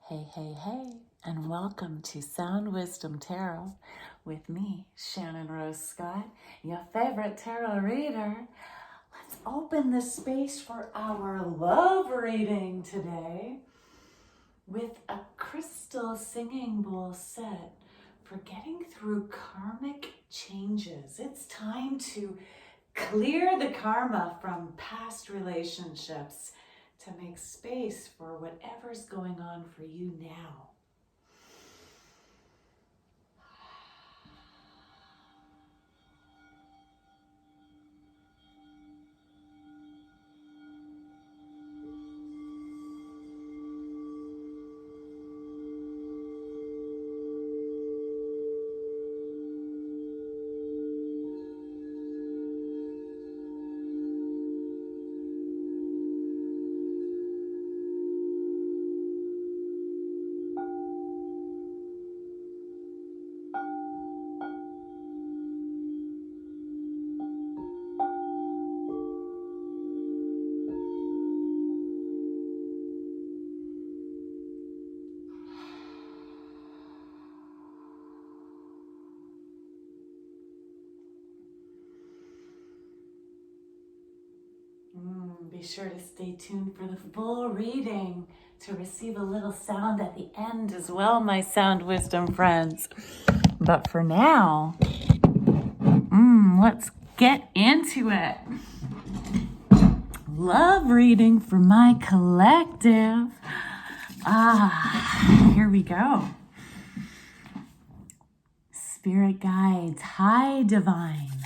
Hey, hey, hey, and welcome to Sound Wisdom Tarot with me, Shannon Rose Scott, your favorite tarot reader. Let's open the space for our love reading today with a crystal singing bowl set for getting through karmic changes. It's time to clear the karma from past relationships to make space for whatever's going on for you now. Be sure to stay tuned for the full reading to receive a little sound at the end as well, my sound wisdom friends. But for now, let's get into it. Love reading for my collective. Here we go. Spirit guides, hi divine.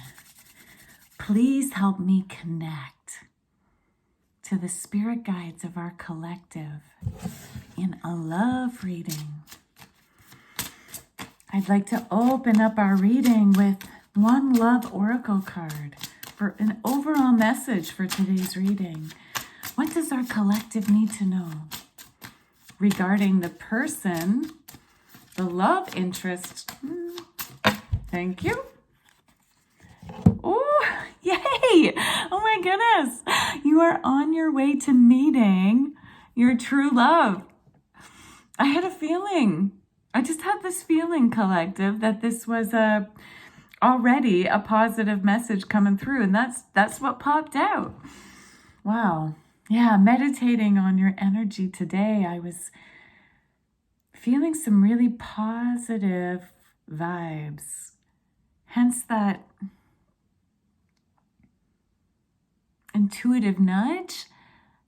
Please help me connect to the spirit guides of our collective in a love reading. I'd like to open up our reading with one love oracle card for an overall message for today's reading. What does our collective need to know regarding the person, the love interest? Thank you. Oh, yay! Oh my goodness. You are on your way to meeting your true love. I had a feeling. I just had this feeling, collective, that this was already a positive message coming through. And that's what popped out. Wow. Yeah, meditating on your energy today, I was feeling some really positive vibes. Hence that intuitive nudge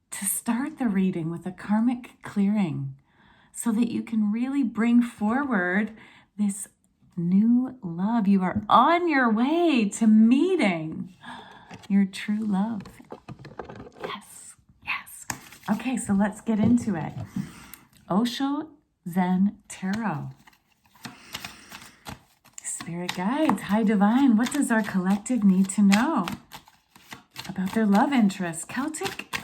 to start the reading with a karmic clearing so that you can really bring forward this new love. You are on your way to meeting your true love. Yes, yes. Okay, so let's get into it. Osho Zen Tarot. Spirit guides, hi divine. What does our collective need to know about their love interest? Celtic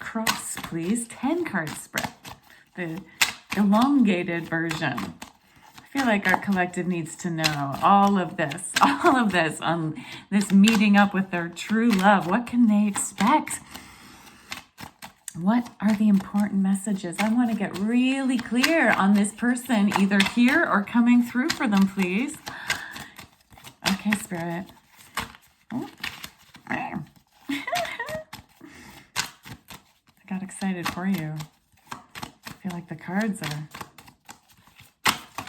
cross, please. 10 card spread. The elongated version. I feel like our collective needs to know all of this on this meeting up with their true love. What can they expect? What are the important messages? I want to get really clear on this person, either here or coming through for them, please. Okay, Spirit. Oh. I got excited for you. I feel like the cards are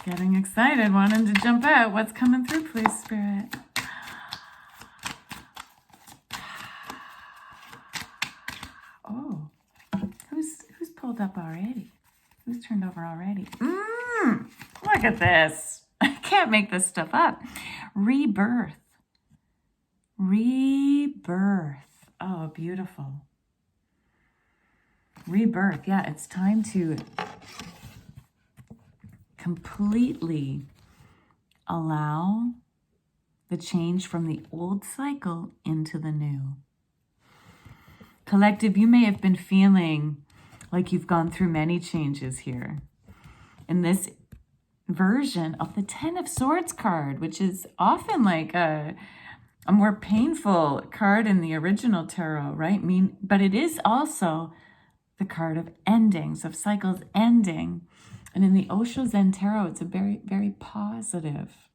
getting excited, wanting to jump out. What's coming through, please, Spirit? Oh, who's pulled up already? Who's turned over already? Look at this. I can't make this stuff up. Rebirth. Rebirth. Oh, beautiful. Rebirth. Yeah, it's time to completely allow the change from the old cycle into the new. Collective, you may have been feeling like you've gone through many changes here. In this version of the 10 of Swords card, which is often like a more painful card in the original tarot, right? But it is also the card of endings, of cycles ending. And in the Osho Zen Tarot, it's a very, very positive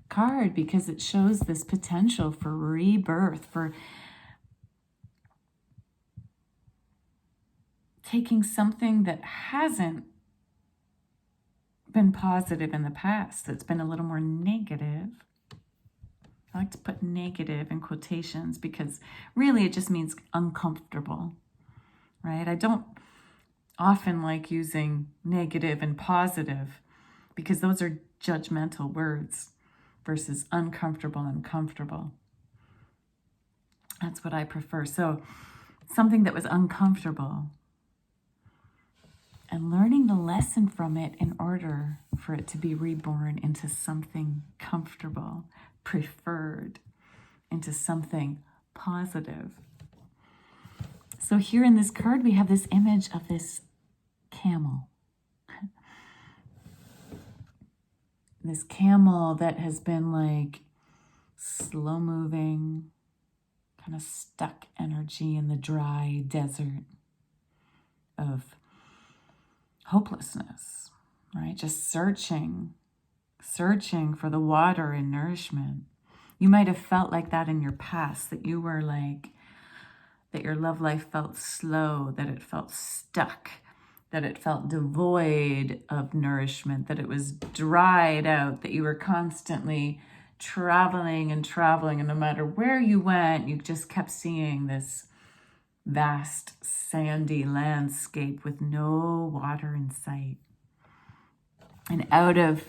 card because it shows this potential for rebirth, for taking something that hasn't been positive in the past, that's been a little more negative. I like to put negative in quotations because really it just means uncomfortable, right? I don't often like using negative and positive because those are judgmental words versus uncomfortable and comfortable. That's what I prefer. So something that was uncomfortable and learning the lesson from it in order for it to be reborn into something comfortable, preferred, into something positive. So here in this card, we have this image of this camel. This camel that has been like slow moving, kind of stuck energy in the dry desert of hopelessness, right? Just searching for the water and nourishment. You might have felt like that in your past, that you were like, that your love life felt slow, that it felt stuck, that it felt devoid of nourishment, that it was dried out, that you were constantly traveling, and no matter where you went, you just kept seeing this vast sandy landscape with no water in sight. And out of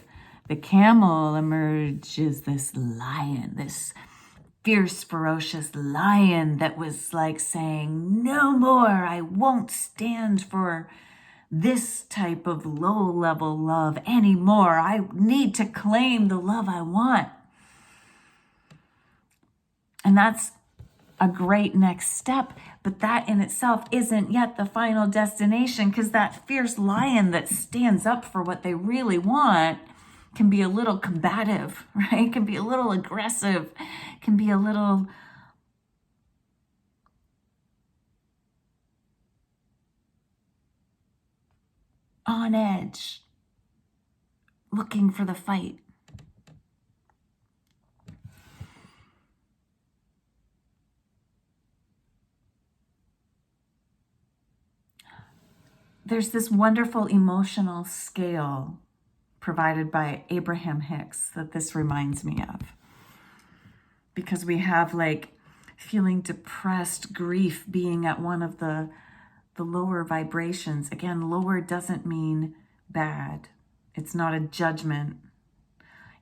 the camel emerges this lion, this fierce, ferocious lion that was like saying, no more, I won't stand for this type of low-level love anymore. I need to claim the love I want. And that's a great next step, but that in itself isn't yet the final destination, because that fierce lion that stands up for what they really want can be a little combative, right? Can be a little aggressive, can be a little on edge, looking for the fight. There's this wonderful emotional scale provided by Abraham Hicks that this reminds me of. Because we have like feeling depressed, grief being at one of the lower vibrations. Again, lower doesn't mean bad. It's not a judgment.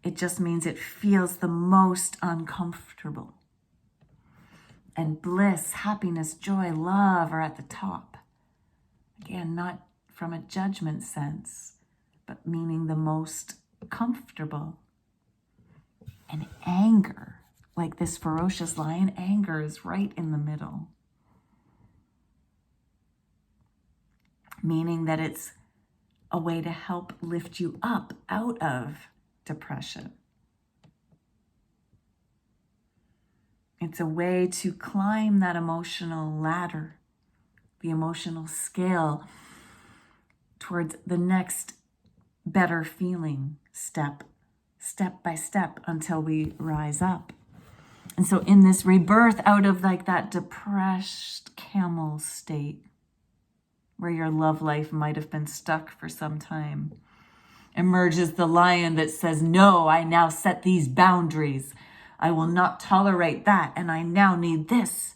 It just means it feels the most uncomfortable. And bliss, happiness, joy, love are at the top. Again, not from a judgment sense, but meaning the most comfortable. And anger, like this ferocious lion, anger is right in the middle. Meaning that it's a way to help lift you up out of depression. It's a way to climb that emotional ladder, the emotional scale, towards the next better feeling step by step, until we rise up. And so in this rebirth out of like that depressed camel state, where your love life might have been stuck for some time, emerges the lion that says, no, I now set these boundaries. I will not tolerate that, and I now need this,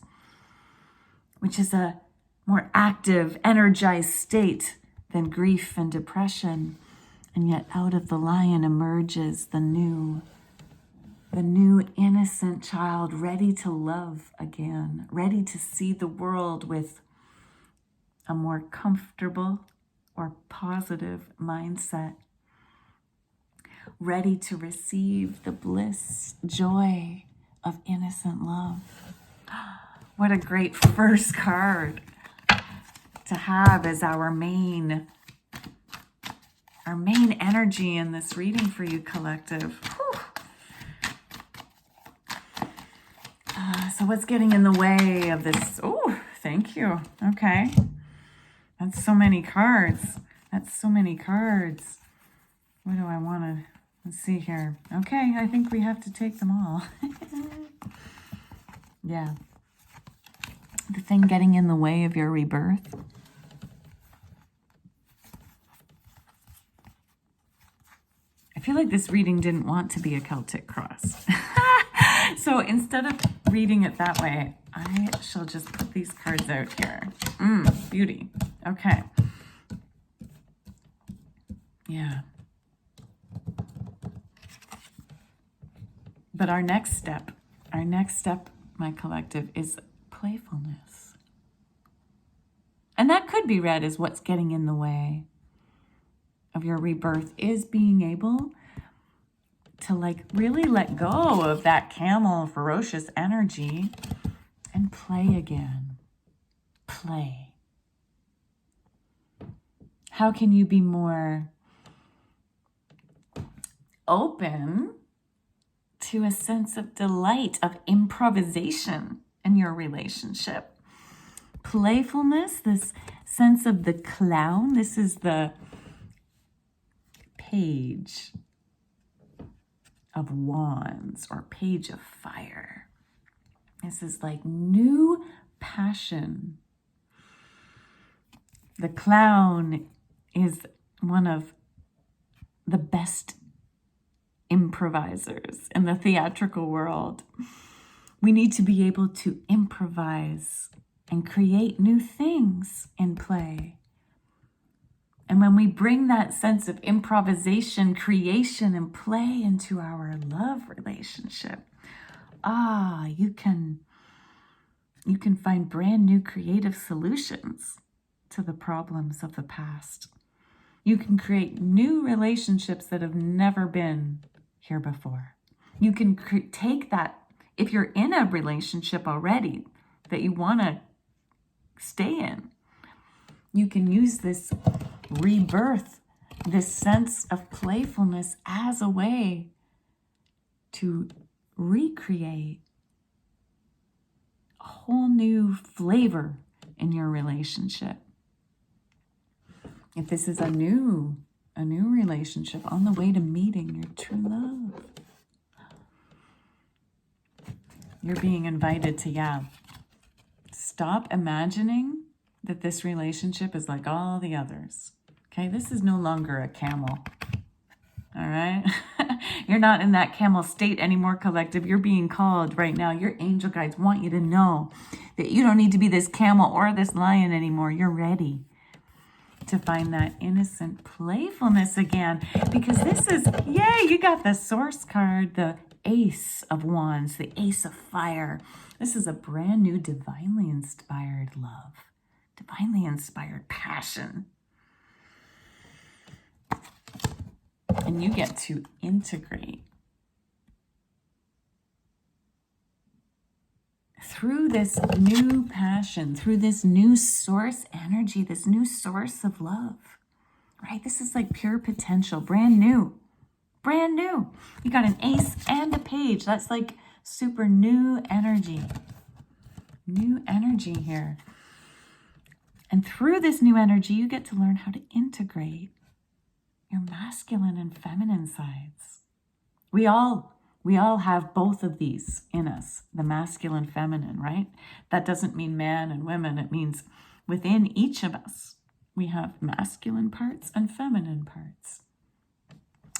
which is a more active, energized state than grief and depression. And yet out of the lion emerges the new innocent child, ready to love again, ready to see the world with a more comfortable or positive mindset, ready to receive the bliss, joy of innocent love. What a great first card to have as our main energy in this reading for you, collective. So what's getting in the way of this? Oh, thank you. Okay. That's so many cards. That's so many cards. What do I want to... Let's see here. Okay, I think we have to take them all. Yeah. The thing getting in the way of your rebirth. I feel like this reading didn't want to be a Celtic cross. So instead of reading it that way, I shall just put these cards out here. Beauty. Okay. Yeah. But our next step, my collective, is playfulness. And that could be read as what's getting in the way of your rebirth is being able to like really let go of that camel ferocious energy and play again. Play. How can you be more open to a sense of delight, of improvisation in your relationship? Playfulness, this sense of the clown. This is the Page of Wands or Page of Fire. This is like new passion. The clown is one of the best improvisers in the theatrical world. We need to be able to improvise and create new things in play. And when we bring that sense of improvisation, creation, and play into our love relationship, you can find brand new creative solutions to the problems of the past. You can create new relationships that have never been here before. You can take that, if you're in a relationship already that you want to stay in, you can use this rebirth, this sense of playfulness as a way to recreate a whole new flavor in your relationship. If this is a new relationship on the way to meeting your true love, you're being invited to, stop imagining that this relationship is like all the others. Okay, this is no longer a camel. All right? You're not in that camel state anymore, collective. You're being called right now. Your angel guides want you to know that you don't need to be this camel or this lion anymore. You're ready to find that innocent playfulness again. Because this is, yay, you got the source card, the Ace of Wands, the Ace of Fire. This is a brand new divinely inspired love, divinely inspired passion. And you get to integrate through this new passion, through this new source energy, this new source of love, right? This is like pure potential, brand new, brand new. You got an ace and a page. That's like super new energy here. And through this new energy, you get to learn how to integrate your masculine and feminine sides. We all have both of these in us, the masculine, feminine, right? That doesn't mean man and women. It means within each of us, we have masculine parts and feminine parts.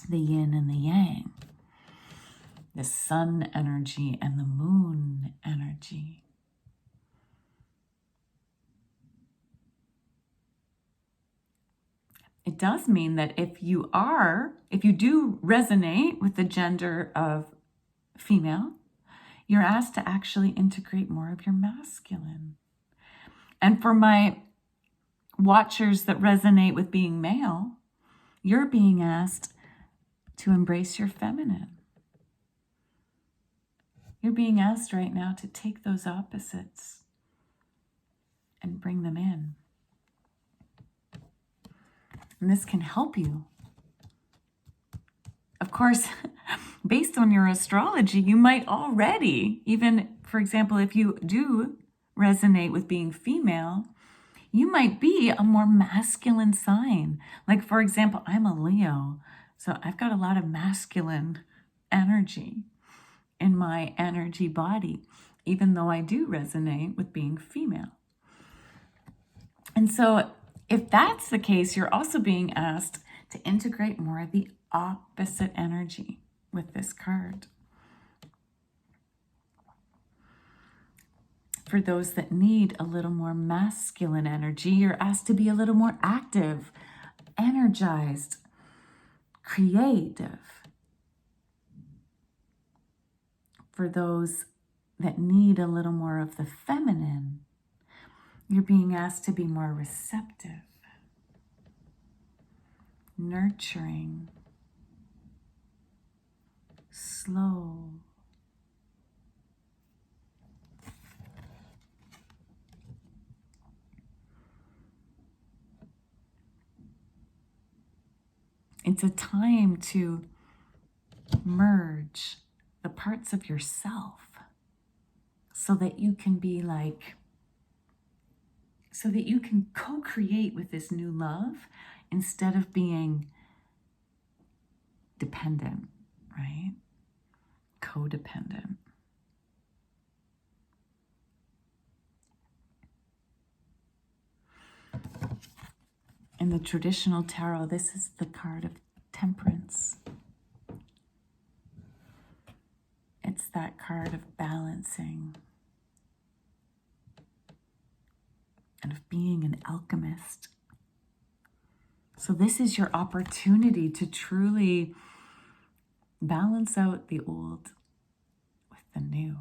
The yin and the yang, the sun energy and the moon energy. It does mean that if you do resonate with the gender of female, you're asked to actually integrate more of your masculine. And for my watchers that resonate with being male, you're being asked to embrace your feminine. You're being asked right now to take those opposites and bring them in. And this can help you. Of course, based on your astrology, you might already, even, for example, if you do resonate with being female, You might be a more masculine sign. Like, for example, I'm a Leo, so I've got a lot of masculine energy in my energy body, even though I do resonate with being female. And so if that's the case, you're also being asked to integrate more of the opposite energy with this card. For those that need a little more masculine energy, you're asked to be a little more active, energized, creative. For those that need a little more of the feminine, you're being asked to be more receptive, nurturing, slow. It's a time to merge the parts of yourself so that you can be like, so that you can co-create with this new love instead of being dependent, right? Codependent. In the traditional tarot, this is the card of temperance. It's that card of balancing and of being an alchemist. So this is your opportunity to truly balance out the old with the new.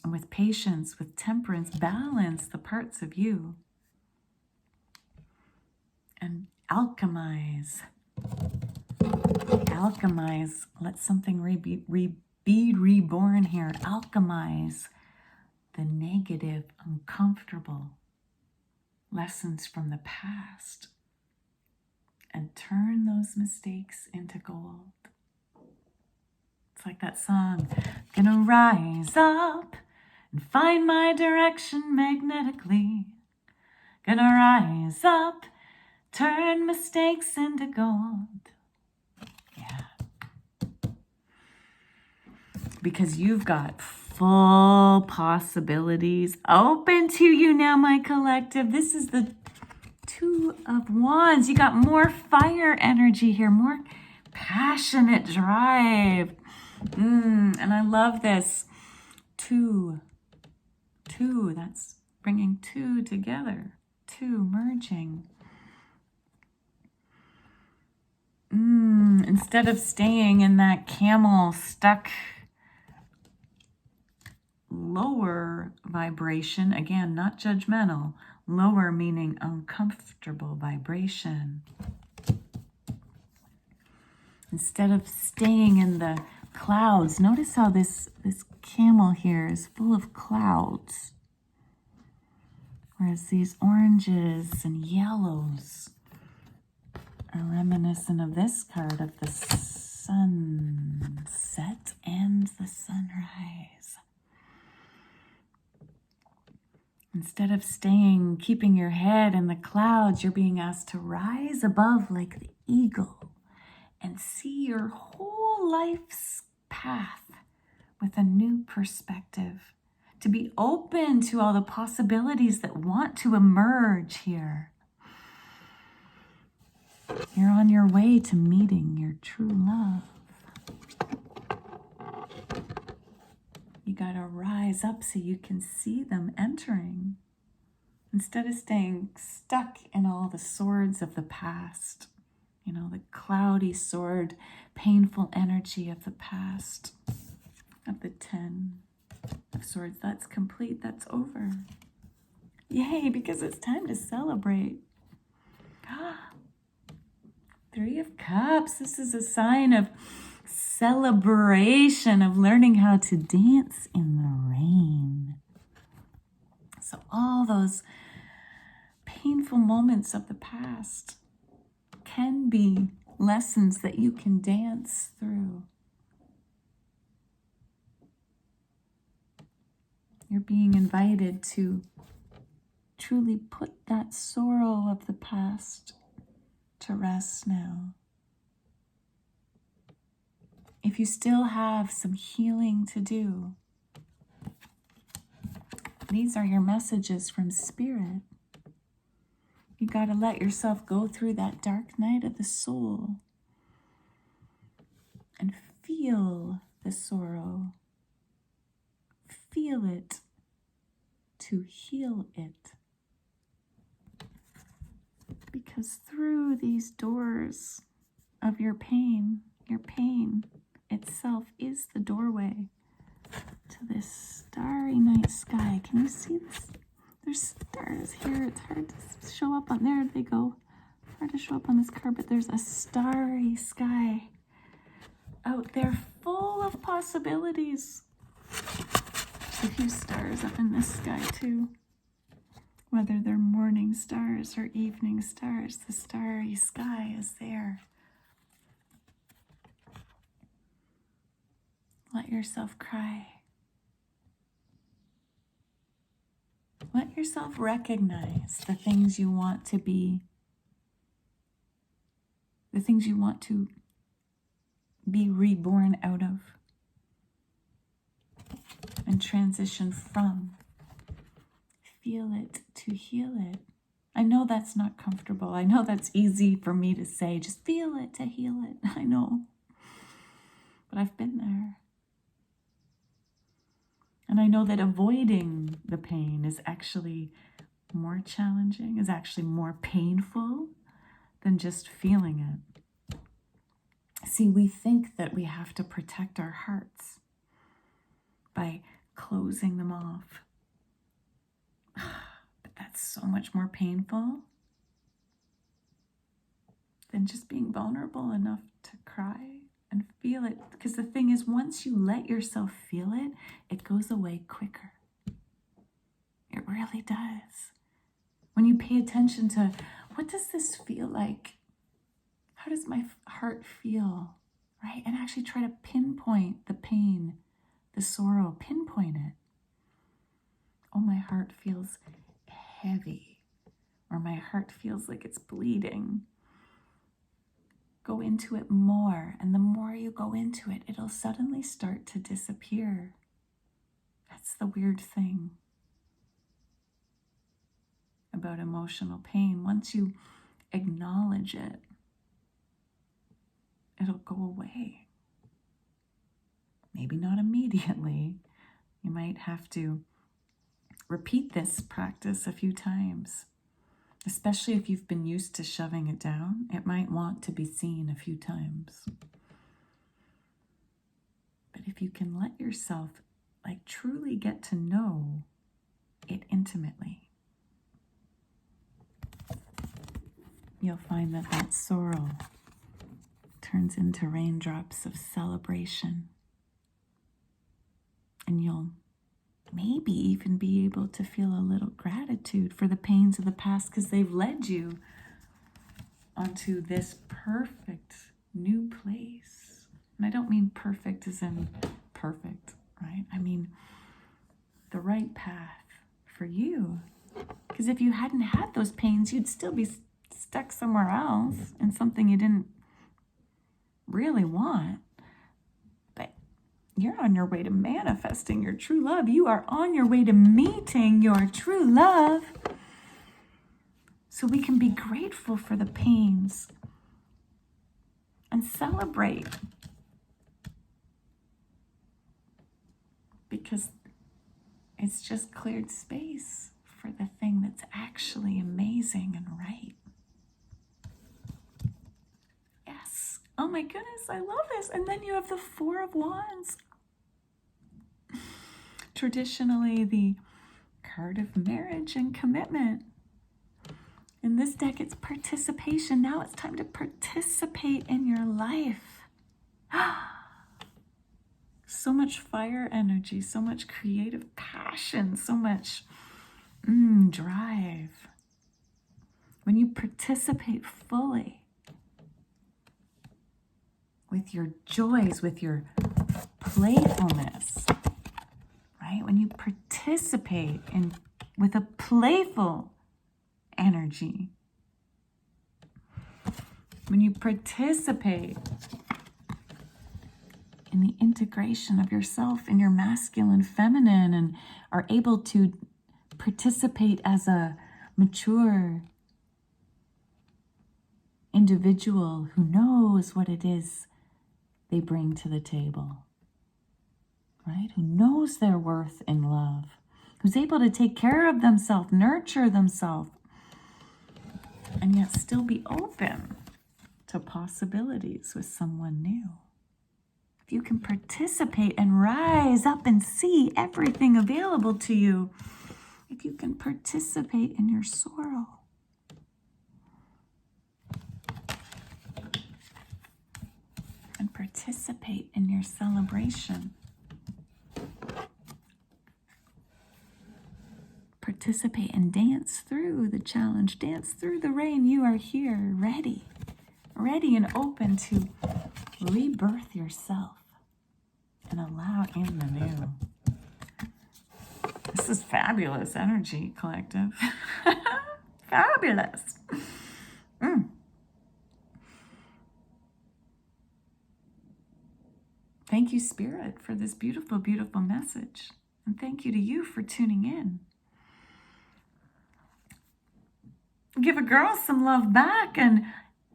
And with patience, with temperance, balance the parts of you. And alchemize. Alchemize. Let something be reborn here. Alchemize the negative, uncomfortable lessons from the past and turn those mistakes into gold. It's like that song, gonna rise up and find my direction magnetically. Gonna rise up, turn mistakes into gold. Yeah. Because you've got full possibilities open to you now, my collective. This is the Two of Wands. You got more fire energy here, more passionate drive. And I love this. Two, that's bringing two together. Two merging. Instead of staying in that camel stuck lower vibration, again, not judgmental, lower meaning uncomfortable vibration. Instead of staying in the clouds, notice how this camel here is full of clouds. Whereas these oranges and yellows are reminiscent of this card of the sunset and the sunrise. Instead of keeping your head in the clouds, you're being asked to rise above like the eagle and see your whole life's path with a new perspective. To be open to all the possibilities that want to emerge here. You're on your way to meeting your true love. You got to rise up so you can see them entering. Instead of staying stuck in all the swords of the past. You know, the cloudy sword, painful energy of the past. Of the 10 of Swords. That's complete. That's over. Yay, because it's time to celebrate. 3 of Cups. This is a sign of celebration, of learning how to dance in the rain. So all those painful moments of the past can be lessons that you can dance through. You're being invited to truly put that sorrow of the past to rest now. If you still have some healing to do, these are your messages from Spirit. You got to let yourself go through that dark night of the soul and feel the sorrow. Feel it to heal it. Because through these doors of your pain itself is the doorway to this starry night sky. Can you see this? There's stars here. It's hard to show up on there. They go. Hard to show up on this card, but there's a starry sky out there full of possibilities. A few stars up in this sky too. Whether they're morning stars or evening stars, the starry sky is there. Let yourself cry. Let yourself recognize the things you want to be, the things you want to be reborn out of and transition from. Feel it to heal it. I know that's not comfortable. I know that's easy for me to say. Just feel it to heal it. I know. But I've been there. And I know that avoiding the pain is actually more challenging, is actually more painful than just feeling it. See, we think that we have to protect our hearts by closing them off. But that's so much more painful than just being vulnerable enough to cry and feel it. Because the thing is, once you let yourself feel it, it goes away quicker. It really does. When you pay attention to, what does this feel like? How does my heart feel? Right? And actually try to pinpoint the pain, the sorrow, pinpoint it. Oh, my heart feels heavy, or my heart feels like it's bleeding. Go into it more, and the more you go into it, it'll suddenly start to disappear. That's the weird thing about emotional pain. Once you acknowledge it, it'll go away. Maybe not immediately. You might have to repeat this practice a few times. Especially if you've been used to shoving it down, it might want to be seen a few times. But if you can let yourself truly get to know it intimately, you'll find that that sorrow turns into raindrops of celebration. And you'll maybe even be able to feel a little gratitude for the pains of the past, because they've led you onto this perfect new place. And I don't mean perfect as in perfect, right? I mean the right path for you. Because if you hadn't had those pains, you'd still be stuck somewhere else in something you didn't really want. You're on your way to manifesting your true love. You are on your way to meeting your true love. So we can be grateful for the pains and celebrate. Because it's just cleared space for the thing that's actually amazing and right. Yes. Oh my goodness, I love this. And then you have the Four of Wands. Traditionally, the card of marriage and commitment. In this deck, it's participation. Now it's time to participate in your life. So much fire energy, so much creative passion, so much drive. When you participate fully with your joys, with your playfulness, right? When you participate with a playful energy. When you participate in the integration of yourself in your masculine, feminine, and are able to participate as a mature individual who knows what it is they bring to the table, right? Who knows their worth in love, who's able to take care of themselves, nurture themselves, and yet still be open to possibilities with someone new. If you can participate and rise up and see everything available to you, if you can participate in your sorrow, and participate in your celebration, participate and dance through the challenge, dance through the rain, you are here, ready and open to rebirth yourself and allow in the new. This is fabulous energy, collective. Fabulous. Thank you, Spirit, for this beautiful, beautiful message. And thank you to you for tuning in. Give a girl some love back and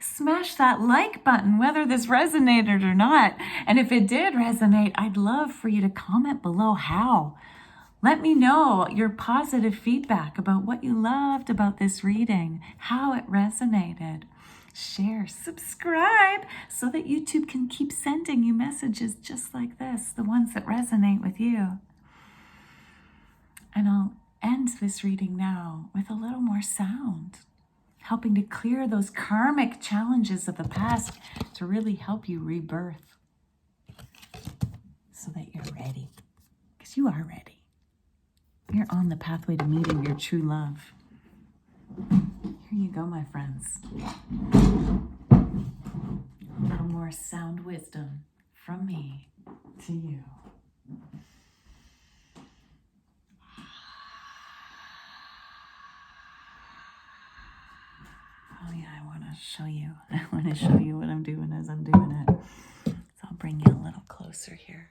smash that like button, whether this resonated or not. And if it did resonate, I'd love for you to comment below how. Let me know your positive feedback about what you loved about this reading, how it resonated. Share, subscribe, so that YouTube can keep sending you messages just like this, the ones that resonate with you. And I'll end this reading now with a little more sound, helping to clear those karmic challenges of the past to really help you rebirth so that you're ready, because you are ready. You're on the pathway to meeting your true love. Here you go, my friends. A little more sound wisdom from me to you. Oh yeah, I want to show you. I want to show you what I'm doing as I'm doing it. So I'll bring you a little closer here.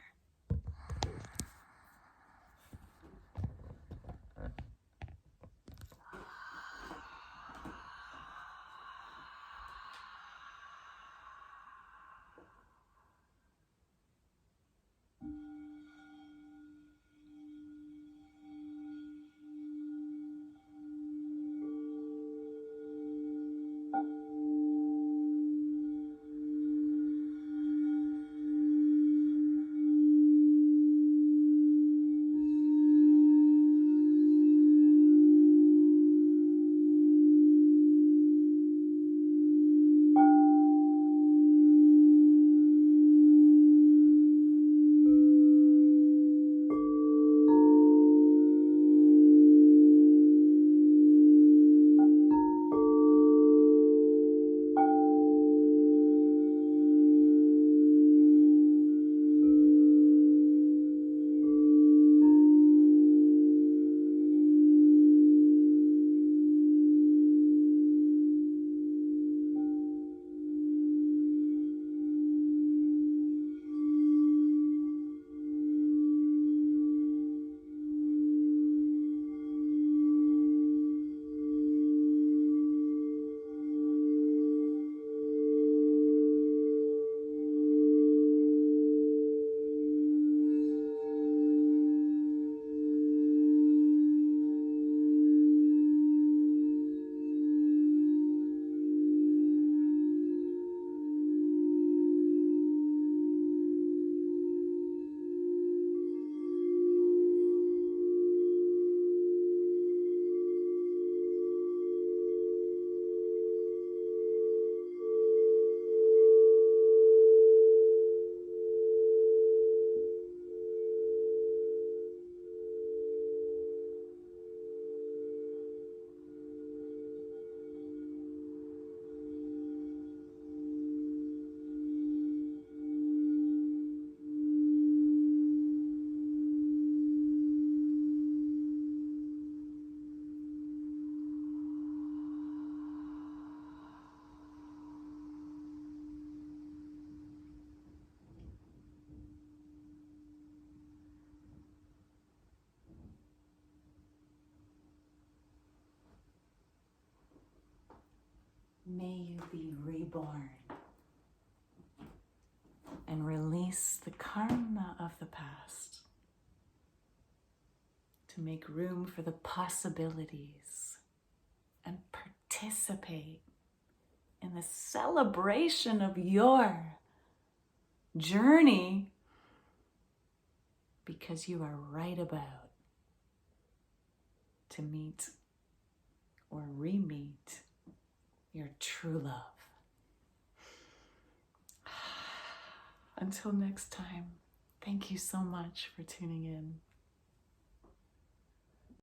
May you be reborn and release the karma of the past to make room for the possibilities and participate in the celebration of your journey, because you are right about to meet or re-meet your true love. Until next time, thank you so much for tuning in.